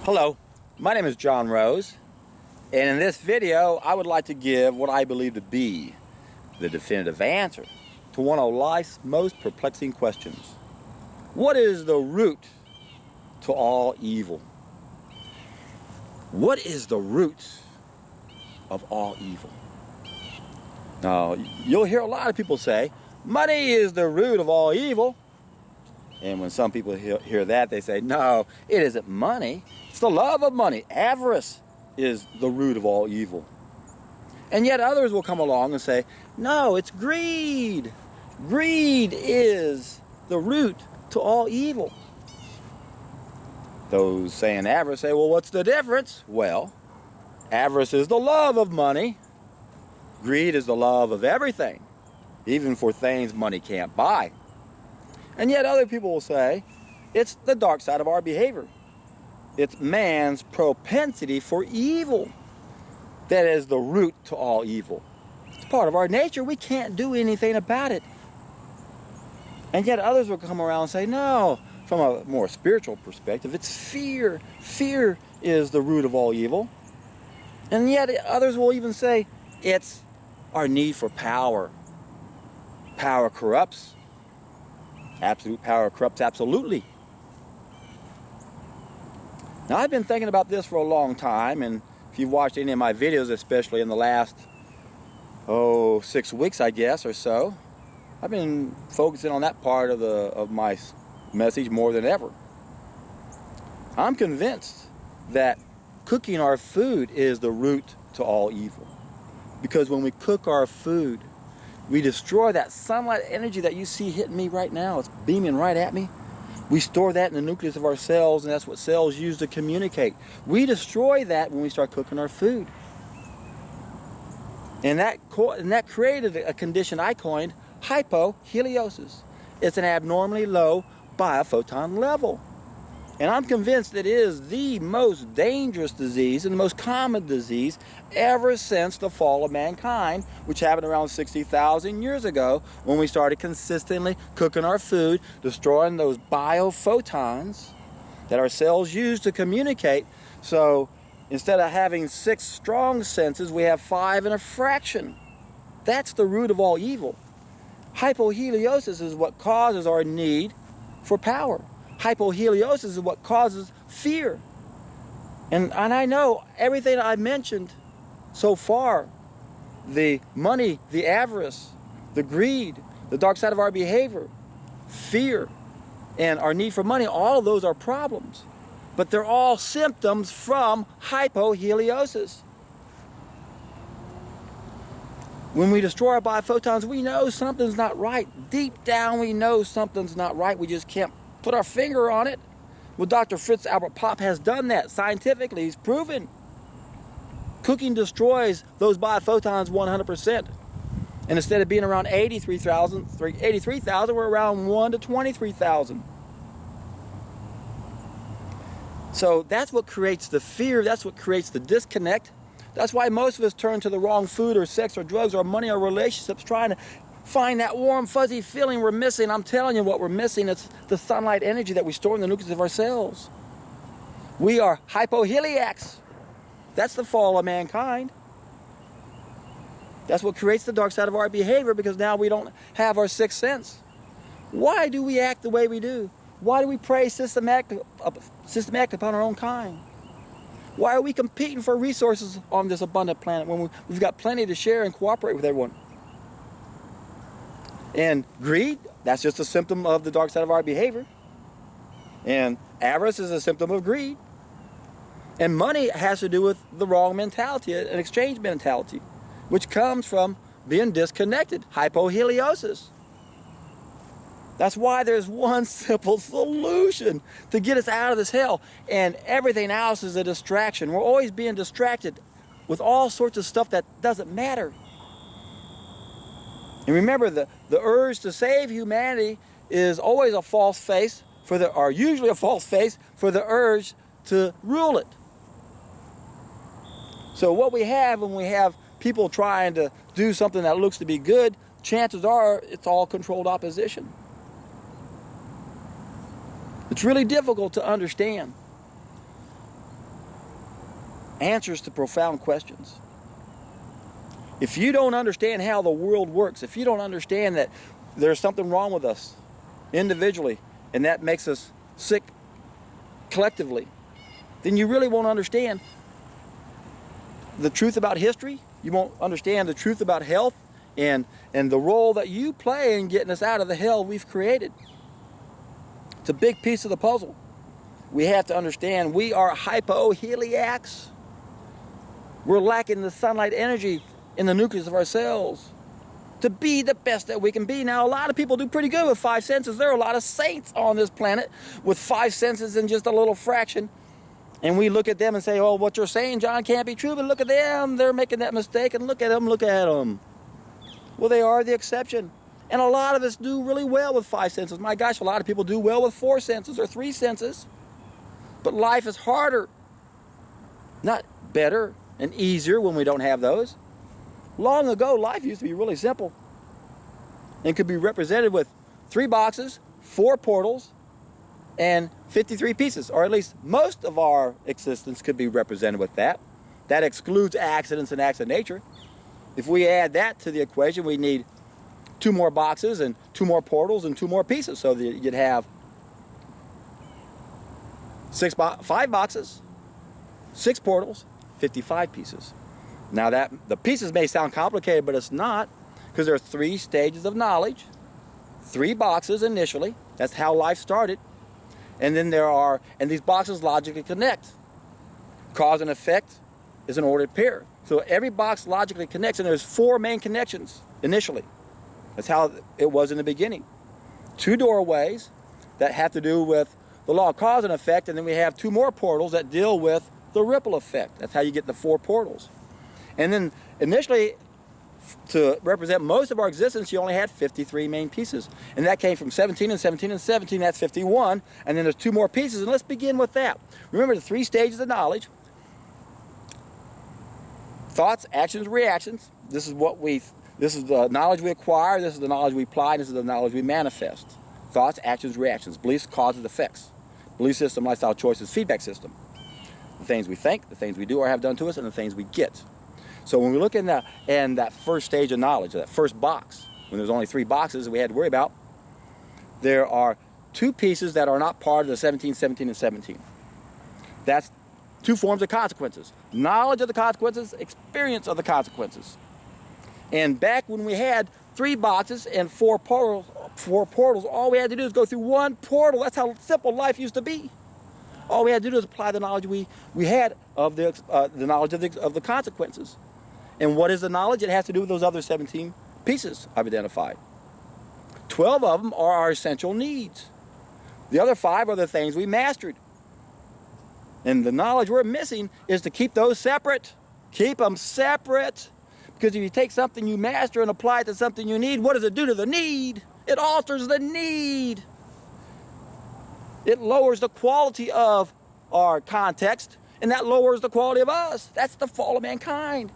Hello, my name is John Rose, and in this video I would like to give what I believe to be the definitive answer to one of life's most perplexing questions. What is the root to all evil? What is the root of all evil? Now, you'll hear a lot of people say, money is the root of all evil. And when some people hear that, they say, no, it isn't money. It's the love of money. Avarice is the root of all evil. And yet others will come along and say, no, it's greed. Greed is the root to all evil. Those saying avarice say, well, what's the difference? Well, avarice is the love of money. Greed is the love of everything, even for things money can't buy. And yet other people will say, it's the dark side of our behavior. It's man's propensity for evil that is the root to all evil. It's part of our nature. We can't do anything about it. And yet others will come around and say, no, from a more spiritual perspective, it's fear. Fear is the root of all evil. And yet others will even say, it's our need for power. Power corrupts. Absolute power corrupts absolutely. Now, I've been thinking about this for a long time, and if you've watched any of my videos, especially in the last 6 weeks, I guess, or so, I've been focusing on that part of my message more than ever. I'm convinced that cooking our food is the root to all evil, because when we cook our food, we destroy that sunlight energy that you see hitting me right now. It's beaming right at me. We store that in the nucleus of our cells, and that's what cells use to communicate. We destroy that when we start cooking our food. And that created a condition I coined hypoheliosis. It's an abnormally low biophoton level. And I'm convinced it is the most dangerous disease and the most common disease ever since the fall of mankind, which happened around 60,000 years ago when we started consistently cooking our food, destroying those biophotons that our cells use to communicate. So instead of having 6 strong senses, we have 5 and a fraction. That's the root of all evil. Hypoheliosis is what causes our need for power. Hypoheliosis is what causes fear. And I know everything I mentioned so far, the money, the avarice, the greed, the dark side of our behavior, fear, and our need for money, all of those are problems. But they're all symptoms from hypoheliosis. When we destroy our biophotons, we know something's not right. Deep down we know something's not right. We just can't put our finger on it. Well, Dr. Fritz Albert Popp has done that scientifically. He's proven cooking destroys those biophotons 100%. And instead of being around 83,000, we're around 1 to 23,000. So that's what creates the fear. That's what creates the disconnect. That's why most of us turn to the wrong food or sex or drugs or money or relationships, trying to find that warm, fuzzy feeling we're missing. I'm telling you what we're missing. It's the sunlight energy that we store in the nucleus of our cells. We are hypoheliacs. That's the fall of mankind. That's what creates the dark side of our behavior, because now we don't have our 6th sense. Why do we act the way we do? Why do we prey systematically upon our own kind? Why are we competing for resources on this abundant planet when we've got plenty to share and cooperate with everyone? And greed, that's just a symptom of the dark side of our behavior. And avarice is a symptom of greed. And money has to do with the wrong mentality, an exchange mentality, which comes from being disconnected, hypoheliosis. That's why there's one simple solution to get us out of this hell. And everything else is a distraction. We're always being distracted with all sorts of stuff that doesn't matter. And remember, the urge to save humanity is always a false face or usually a false face for the urge to rule it. So what we have when we have people trying to do something that looks to be good, chances are it's all controlled opposition. It's really difficult to understand. answers to profound questions. If you don't understand how the world works, if you don't understand that there's something wrong with us individually, and that makes us sick collectively, then you really won't understand the truth about history. You won't understand the truth about health and the role that you play in getting us out of the hell we've created. It's a big piece of the puzzle. We have to understand we are hypoheliacs. We're lacking the sunlight energy in the nucleus of our cells to be the best that we can be. Now, a lot of people do pretty good with 5 senses. There are a lot of saints on this planet with 5 senses in just a little fraction. And we look at them and say, oh, what you're saying, John, can't be true. But look at them. They're making that mistake. And look at them. Look at them. Well, they are the exception. And a lot of us do really well with 5 senses. My gosh, a lot of people do well with 4 senses or 3 senses. But life is harder. Not better and easier when we don't have those. Long ago, life used to be really simple and could be represented with 3 boxes, 4 portals, and 53 pieces, or at least most of our existence could be represented with that. That excludes accidents and acts of nature. If we add that to the equation, we need 2 more boxes and 2 more portals and 2 more pieces, so that you'd have 5 boxes, 6 portals, 55 pieces. Now that the pieces may sound complicated, but it's not, because there are 3 stages of knowledge, 3 boxes initially. That's how life started. And then and these boxes logically connect. Cause and effect is an ordered pair. So every box logically connects, and there's 4 main connections initially. That's how it was in the beginning. 2 doorways that have to do with the law of cause and effect, and then we have 2 more portals that deal with the ripple effect. That's how you get the 4 portals. And then initially, to represent most of our existence, you only had 53 main pieces. And that came from 17 and 17 and 17, that's 51. And then there's 2 more pieces, and let's begin with that. Remember the 3 stages of knowledge. Thoughts, actions, reactions. This is the knowledge we acquire, this is the knowledge we apply, and this is the knowledge we manifest. Thoughts, actions, reactions. Beliefs, causes, effects. Belief system, lifestyle choices, feedback system. The things we think, the things we do or have done to us, and the things we get. So when we look in that first stage of knowledge, that first box, when there's only 3 boxes that we had to worry about, there are 2 pieces that are not part of the 17, 17, and 17. That's 2 forms of consequences. Knowledge of the consequences, experience of the consequences. And back when we had 3 boxes and 4 portals, all we had to do is go through 1 portal. That's how simple life used to be. All we had to do is apply the knowledge we had of the knowledge of the consequences. And what is the knowledge? It has to do with those other 17 pieces I've identified. 12 of them are our essential needs. The other 5 are the things we mastered. And the knowledge we're missing is to keep those separate. Keep them separate. Because if you take something you master and apply it to something you need, what does it do to the need? It alters the need. It lowers the quality of our context, and that lowers the quality of us. That's the fall of mankind.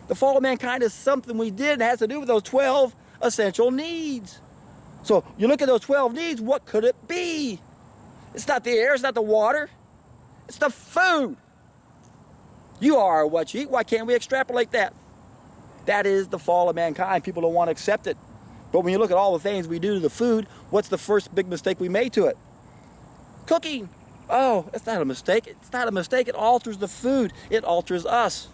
The fall of mankind is something we did. It has to do with those 12 essential needs. So you look at those 12 needs, what could it be? It's not the air, it's not the water, it's the food. You are what you eat. Why can't we extrapolate that? That is the fall of mankind. People don't want to accept it. But when you look at all the things we do to the food, what's the first big mistake we made to it? Cooking. Oh, it's not a mistake. It's not a mistake. It alters the food. It alters us.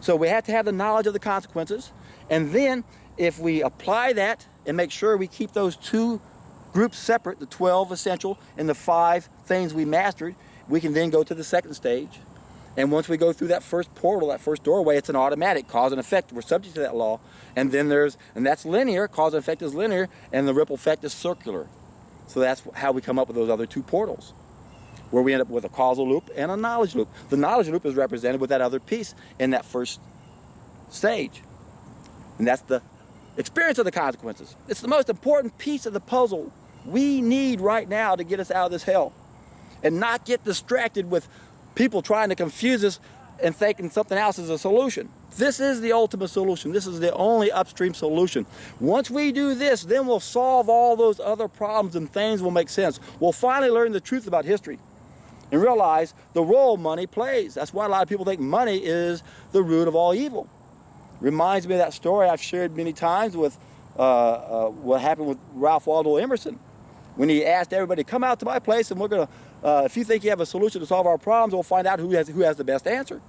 So we have to have the knowledge of the consequences. And then if we apply that and make sure we keep those 2 groups separate, the 12 essential and the 5 things we mastered, we can then go to the second stage. And once we go through that first portal, that first doorway, it's an automatic cause and effect. We're subject to that law. And then and that's linear. Cause and effect is linear, and the ripple effect is circular. So that's how we come up with those other 2 portals, where we end up with a causal loop and a knowledge loop. The knowledge loop is represented with that other piece in that first stage. And that's the experience of the consequences. It's the most important piece of the puzzle we need right now to get us out of this hell. And not get distracted with people trying to confuse us and thinking something else is a solution. This is the ultimate solution. This is the only upstream solution. Once we do this, then we'll solve all those other problems and things will make sense. We'll finally learn the truth about history. and realize the role money plays. That's why a lot of people think money is the root of all evil. Reminds me of that story I've shared many times with what happened with Ralph Waldo Emerson, when he asked everybody, come out to my place and we're going to, if you think you have a solution to solve our problems, we'll find out who has the best answer.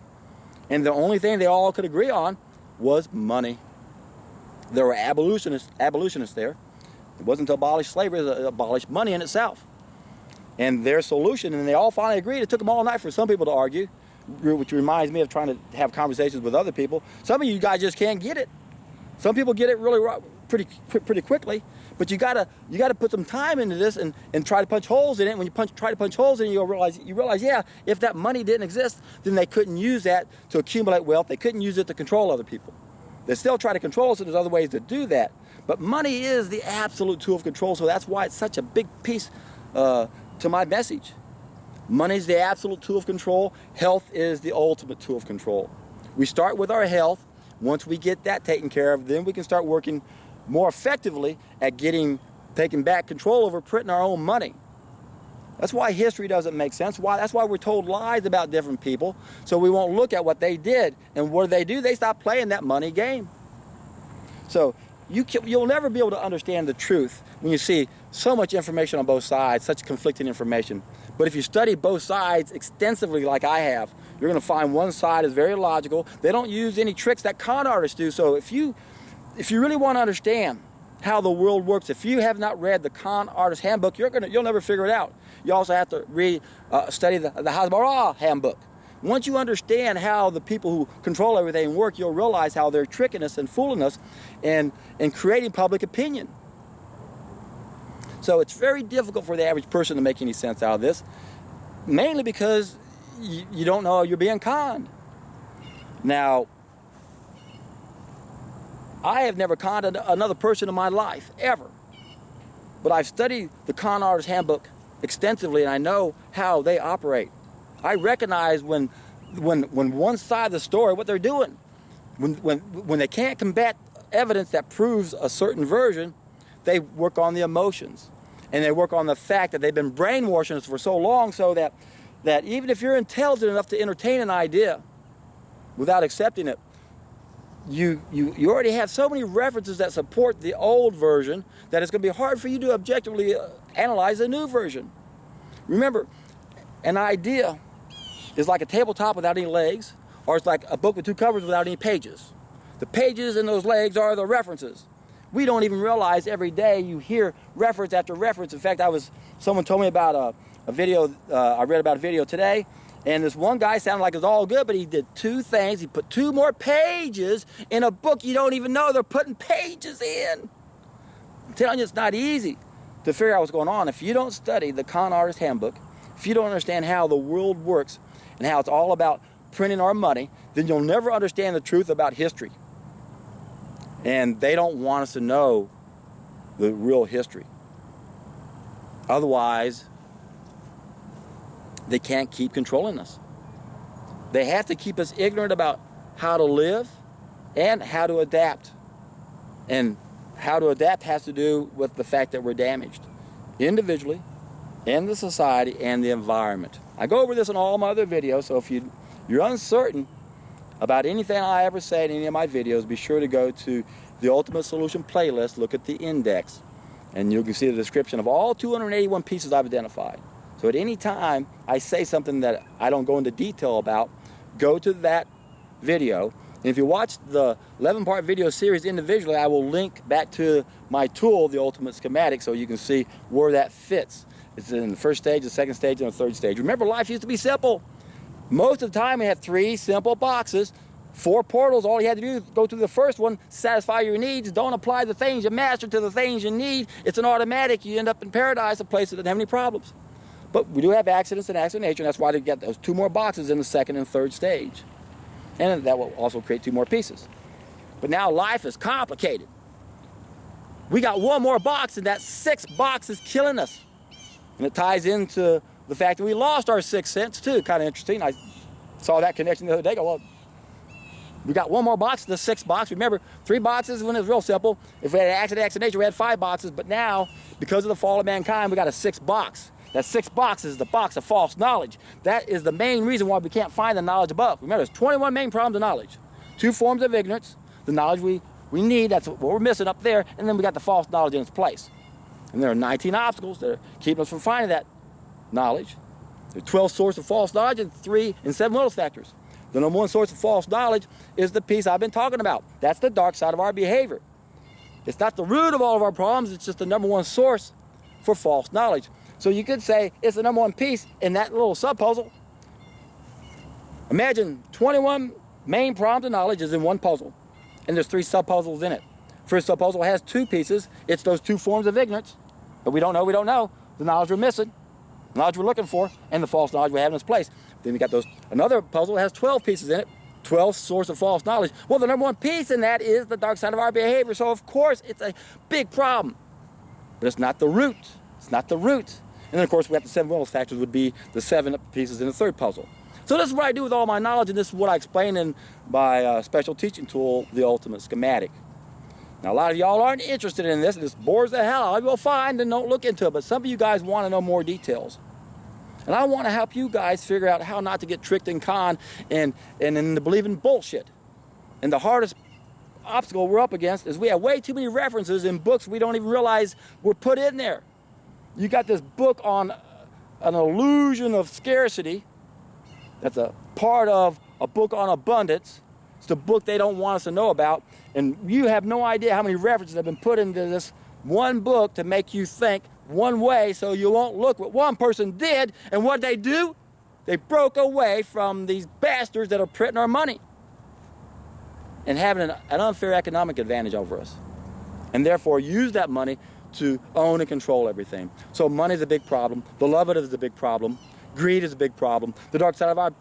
And the only thing they all could agree on was money. There were abolitionists there. It wasn't until abolished slavery that abolished money in itself. And their solution, and they all finally agreed. It took them all night for some people to argue, which reminds me of trying to have conversations with other people. Some of you guys just can't get it. Some people get it really pretty quickly, but you gotta put some time into this and try to punch holes in it. When you try to punch holes in it, you realize, yeah, if that money didn't exist, then they couldn't use that to accumulate wealth. They couldn't use it to control other people. They still try to control us, and there's other ways to do that. But money is the absolute tool of control, so that's why it's such a big piece to my message. Money is the absolute tool of control. Health is the ultimate tool of control. We start with our health. Once we get that taken care of, then we can start working more effectively at taking back control over printing our own money. That's why history doesn't make sense. That's why we're told lies about different people, so we won't look at what they did. And what do? They stop playing that money game. So you'll never be able to understand the truth when you see so much information on both sides, such conflicting information. But if you study both sides extensively like I have, you're going to find one side is very logical. They don't use any tricks that con artists do. So if you really want to understand how the world works, if you have not read the Con Artist Handbook, you'll never figure it out. You also have to study the Hasbara Handbook. Once you understand how the people who control everything work, you'll realize how they're tricking us and fooling us and creating public opinion. So it's very difficult for the average person to make any sense out of this, mainly because you don't know you're being conned. Now, I have never conned another person in my life, ever. But I've studied the Con Artist Handbook extensively, and I know how they operate. I recognize when one side of the story, what they're doing. When they can't combat evidence that proves a certain version, they work on the emotions. And they work on the fact that they've been brainwashing us for so long, so that even if you're intelligent enough to entertain an idea without accepting it, you already have so many references that support the old version that it's going to be hard for you to objectively analyze the new version. Remember, an idea is like a tabletop without any legs, or it's like a book with two covers without any pages. The pages and those legs are the references. We don't even realize every day you hear reference after reference. In fact, someone told me about a video, I read about a video today, and this one guy sounded like it was all good, but he did two things. He put 2 more pages in a book you don't even know they're putting pages in. I'm telling you, it's not easy to figure out what's going on. If you don't study the Con Artist Handbook, if you don't understand how the world works and how it's all about printing our money, then you'll never understand the truth about history. And they don't want us to know the real history. Otherwise, they can't keep controlling us. They have to keep us ignorant about how to live and how to adapt. And how to adapt has to do with the fact that we're damaged individually, in the society, and the environment. I go over this in all my other videos, so if you're uncertain about anything I ever say in any of my videos, be sure to go to the Ultimate Solution playlist, look at the index, and you can see the description of all 281 pieces I've identified. So at any time I say something that I don't go into detail about, go to that video. And if you watch the 11-part video series individually, I will link back to my tool, the Ultimate Schematic, so you can see where that fits. It's in the first stage, the second stage, and the third stage. Remember, life used to be simple. Most of the time we had 3 simple boxes, 4 portals. All you had to do is go through the first one, satisfy your needs, don't apply the things you master to the things you need. It's an automatic. You end up in paradise, a place that doesn't have any problems. But we do have accidents and acts of nature, and that's why they get those 2 more boxes in the second and third stage. And that will also create 2 more pieces. But now life is complicated. We got 1 more box, and that 6th box is killing us. And it ties into the fact that we lost our 6th sense, too. Kind of interesting. I saw that connection the other day. Well, we got 1 more box, the 6th box. Remember, 3 boxes when it was real simple. If we had accident, acts of nature, we had 5 boxes. But now, because of the fall of mankind, we got a 6th box. That 6 boxes is the box of false knowledge. That is the main reason why we can't find the knowledge above. Remember, there's 21 main problems of knowledge. 2 forms of ignorance, the knowledge we need, that's what we're missing up there, and then we got the false knowledge in its place. And there are 19 obstacles that are keeping us from finding that knowledge. There are 12 sources of false knowledge and 7 little factors. The number 1 source of false knowledge is the piece I've been talking about. That's the dark side of our behavior. It's not the root of all of our problems, it's just the number 1 source for false knowledge. So you could say it's the number 1 piece in that little sub-puzzle. Imagine 21 main problems of knowledge is in one puzzle, and there's 3 sub-puzzles in it. First sub-puzzle has 2 pieces. It's those 2 forms of ignorance, but we don't know the knowledge we're missing, the knowledge we're looking for, and the false knowledge we have in its place. Then we got another puzzle that has 12 pieces in it, 12 source of false knowledge. Well, the number 1 piece in that is the dark side of our behavior, so of course it's a big problem, but it's not the root. It's not the root. And then, of course, we got the 7 little factors would be the 7 pieces in the 3rd puzzle. So this is what I do with all my knowledge, and this is what I explain in my special teaching tool, The Ultimate Schematic. Now, a lot of y'all aren't interested in this, and this bores the hell out of you. Well, fine, then don't look into it. But some of you guys want to know more details. And I want to help you guys figure out how not to get tricked and conned and into believing bullshit. And the hardest obstacle we're up against is we have way too many references in books we don't even realize were put in there. You got this book on an illusion of scarcity. That's a part of a book on abundance. It's the book they don't want us to know about. And you have no idea how many references have been put into this one book to make you think one way so you won't look what one person did. And what they do? They broke away from these bastards that are printing our money and having an unfair economic advantage over us. And therefore use that money to own and control everything. So money is a big problem. The love of it is a big problem. Greed is a big problem. The dark side of our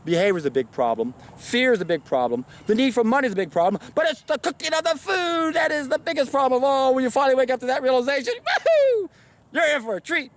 behavior is a big problem. Fear is a big problem. The need for money is a big problem. But it's the cooking of the food that is the biggest problem of all. When you finally wake up to that realization, woohoo! You're in for a treat.